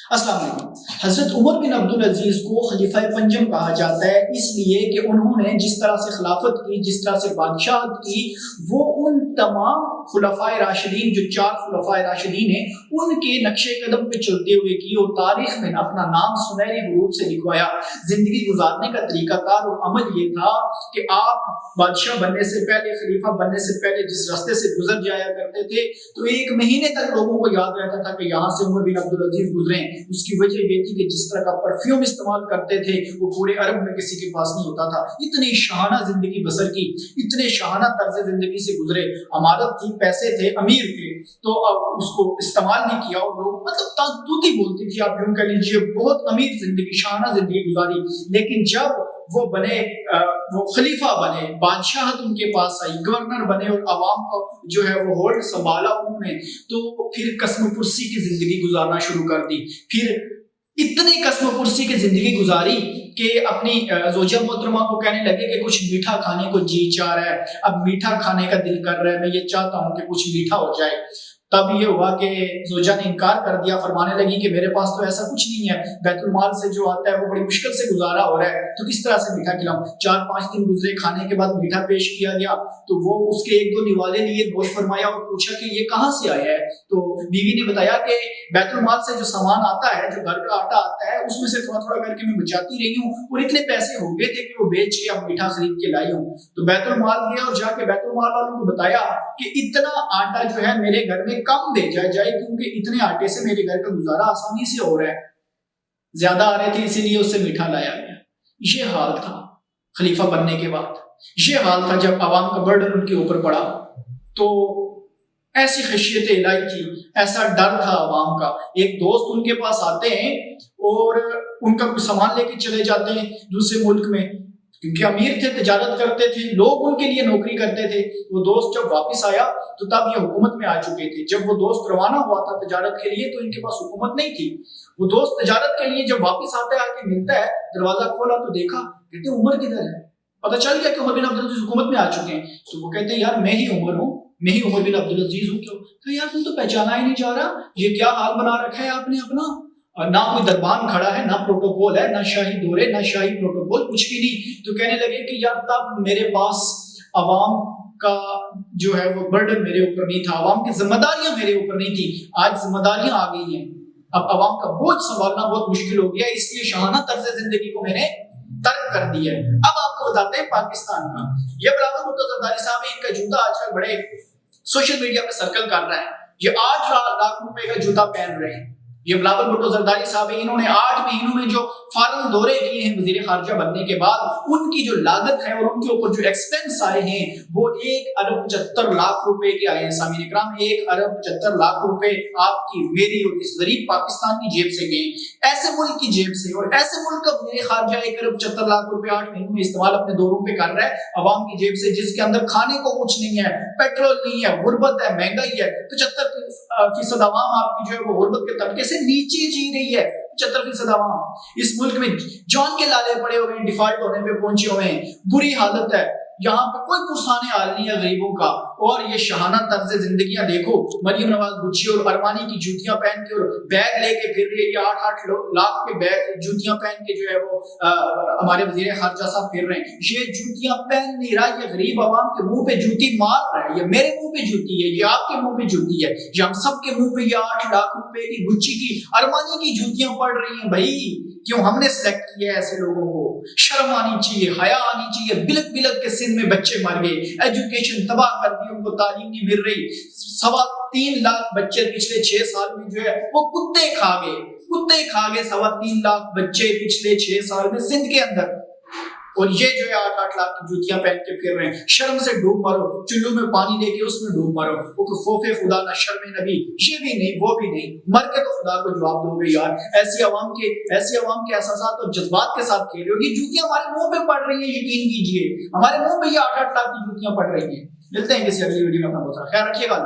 अस्सलाम वालेकुम। हजरत उमर बिन अब्दुल अजीज को खलीफा पंजम कहा जाता है इसलिए कि उन्होंने जिस तरह से खिलाफत की, जिस तरह से बादशाहत की, वो उन तमाम खुलफाए राशिदीन, जो 4 खुलफाए राशिदीन हैं, उनके नक्शे कदम पे चलते हुए की और तारीख में अपना नाम सुनहरी हुरूफ से लिखवाया। जिंदगी गुजारने का तरीकाकार और अमल ये था कि आप बादशाह बनने से पहले, खलीफा बनने से पहले जिस रास्ते से गुजर जाया करते थे तो 1 महीने तक लोगों को याद रहता था कि यहाँ से उमर बिन अब्दुल अजीज गुजरे। उसकी वजह ये थी कि जिस तरह का परफ्यूम इस्तेमाल करते थे वो पूरे अरब में किसी के पास नहीं होता था। इतनी शाहाना जिंदगी बसर की, इतने शाहाना तर्ज जिंदगी से गुजरे। अमारत थी, पैसे थे, अमीर थे, तो अब उसको इस्तेमाल नहीं किया और लोग मतलब तूती बोलती थी, आप यूं कह लीजिए, बहुत अमीर जिंदगी, शाहाना जिंदगी गुजारी। लेकिन जब वो बने, वो खलीफा बने, बादशाहत उनके पास आई, गवर्नर बने और अवाम को जो है वो होल्ड संभाला उन्होंने, तो फिर कसम पुरसी की जिंदगी गुजारना शुरू कर दी। फिर इतनी कसम पुरसी की जिंदगी गुजारी कि अपनी जोजा मोहतरमा को कहने लगे कि कुछ मीठा खाने को जी चाह रहा है, अब मीठा खाने का दिल कर रहा है, मैं ये चाहता हूँ कि कुछ मीठा हो जाए। तब ये हुआ कि जोजा ने इनकार कर दिया, फरमाने लगी कि मेरे पास तो ऐसा कुछ नहीं है, बैतुल माल से जो आता है वो बड़ी मुश्किल से गुजारा हो रहा है, तो किस तरह से मीठा खिलाऊं। 4-5 दिन गुजरे, खाने के बाद मीठा पेश किया गया तो वो उसके 1-2 निवाले लिए, गोश फरमाया और पूछा कि ये कहाँ से आया है। तो बीवी ने बताया कि बैतुल माल से जो सामान आता है, जो घर का आटा आता है, उसमें से थोड़ा थोड़ा करके मैं बचाती रही हूँ और इतने पैसे हो गए थे कि वो बेच के अब मीठा खरीद के लाई हूँ। तो बैतुल माल गया और जाके बैतुल माल वालों को बताया कि इतना आटा जो है मेरे घर में कम भेजा जाए, क्योंकि इतने आटे से मेरे घर का गुजारा आसानी से हो रहा है, ज्यादा आ रहे थे इसीलिए उससे मीठा लाया गया। ये हाल था खलीफा बनने के बाद, ये हाल था जब आवाम का बर्डन उनके ऊपर पड़ा। तो ऐसी खशियत इलाही थी, ऐसा डर था आवाम का। एक दोस्त उनके पास आते हैं और उनका कुछ सामान लेके चले जाते हैं दूसरे मुल्क में, क्योंकि अमीर थे, तिजारत करते थे, लोग उनके लिए नौकरी करते थे। वो दोस्त जब वापस आया तो तब ये हुकूमत में आ चुके थे। जब वो दोस्त रवाना हुआ था तिजारत के लिए तो इनके पास हुकूमत नहीं थी। वो दोस्त तिजारत के लिए जब वापस आता है, आके मिलता है, दरवाजा खोला तो देखा, कहते उमर किधर है। पता चल गया कि उमर बिन अब्दुल अजीज हुकूमत में आ चुके हैं। तो वो कहते हैं यार मैं ही उमर हूँ, मैं ही उमर बिन अब्दुल अजीज हूँ। क्यों? तो यार तुम तो पहचाना ही नहीं जा रहा, ये क्या हाल बना रखा है आपने अपना, ना कोई दरबान खड़ा है, ना प्रोटोकॉल है, ना शाही दौरे, ना शाही प्रोटोकॉल, कुछ भी नहीं। तो कहने लगे कि यार तब मेरे पास अवाम का जो है वो बर्डन मेरे ऊपर नहीं था, अवाम की जिम्मेदारियां मेरे ऊपर नहीं थी, आज जिम्मेदारियां आ गई हैं, अब अवाम का बोझ संभालना बहुत मुश्किल हो गया, इसलिए शाहाना तर्ज जिंदगी को मैंने तर्क कर दिया है। अब आपको बताते हैं पाकिस्तान का, ये बिलावल भुट्टो जरदारी साहब है, इनका जूता आजकल बड़े सोशल मीडिया पे सर्कल कर रहा है। ये 8 लाख रुपए का जूता पहन रहे हैं। ये बिलावल भुट्टो जरदारी साहब है, इन्होंने 8 महीनों में जो फॉरेन दौरे किए हैं वजीर खारजा बनने के बाद, उनकी जो लागत है और उनके ऊपर जो एक्सपेंस आए हैं वो 1 अरब 75 लाख रुपए के आए हैं। सामीन इकराम, 1 अरब 75 लाख रुपए आपकी, मेरी और इस गरीब पाकिस्तान की जेब से गए, ऐसे मुल्क की जेब से। और ऐसे मुल्क का वजीर खारजा 1 अरब 75 लाख रुपए 8 महीनों में इस्तेमाल अपने दौरों पे कर रहा है अवाम की जेब से, जिसके अंदर खाने को कुछ नहीं है, पेट्रोल नहीं है, गुर्बत है, महंगाई है। 75% अवाम आपकी जो है वो गुर्बत के तबके से नीचे जी रही है। 75% अवाम इस मुल्क में जान के लाले पड़े हुए हैं, डिफॉल्ट होने पे पहुंचे हुए हैं, बुरी हालत है, यहाँ पे कोई पुरसाने हाल नहीं है गरीबों का। और ये शाहाना तर्ज जिंदगियां देखो, मरियम नवाज गुच्ची और अरमानी की जूतियां पहन के और बैग लेके फिर रही है, ये 8-8 लाख के बैग जूतियां पहन के जो है वो हमारे वजीर खारजा साहब फिर रहे हैं। ये जूतियां पहन नहीं रहा, ये गरीब आवाम के मुंह पे जूती मार रहा है। ये मेरे मुंह पे जूती है, ये आपके मुंह पे जूती है, ये हम सबके मुंह पे ये 8 लाख रुपए की गुच्ची की अरमानी की जूतियां पड़ रही हैं। भाई क्यों हमने सिलेक्ट किया है ऐसे लोगों को? शर्म आनी चाहिए, हया आनी चाहिए। बिलक बिलक के सिंध में बच्चे मर गए, एजुकेशन तबाह कर दी, उनको तालीम नहीं मिल रही। 3.25 लाख बच्चे पिछले 6 साल में जो है वो कुत्ते खा गए, 3.25 लाख बच्चे पिछले 6 साल में सिंध के अंदर। और ये जो है 8-8 लाख की जूतियां पहन के फिर रहे हैं। शर्म से डूब मरो, चुल्लू में पानी लेके उसमें डूब मरो। वो खौफे खुदा ना शर्म नबी, ये भी नहीं वो भी नहीं, मर के तो खुदा को जवाब दोगे यार। ऐसी आवाम के एहसासात और जज्बात के साथ खेल रहे हो। ये जूतियां हमारे मुंह पे पड़ रही है, यकीन कीजिए, हमारे मुंह पे ये 8-8 लाख की जूतियां पड़ रही है। मिलते हैं किसी अगली वीडियो में, अपना बहुत सारा ख्याल रखिएगा।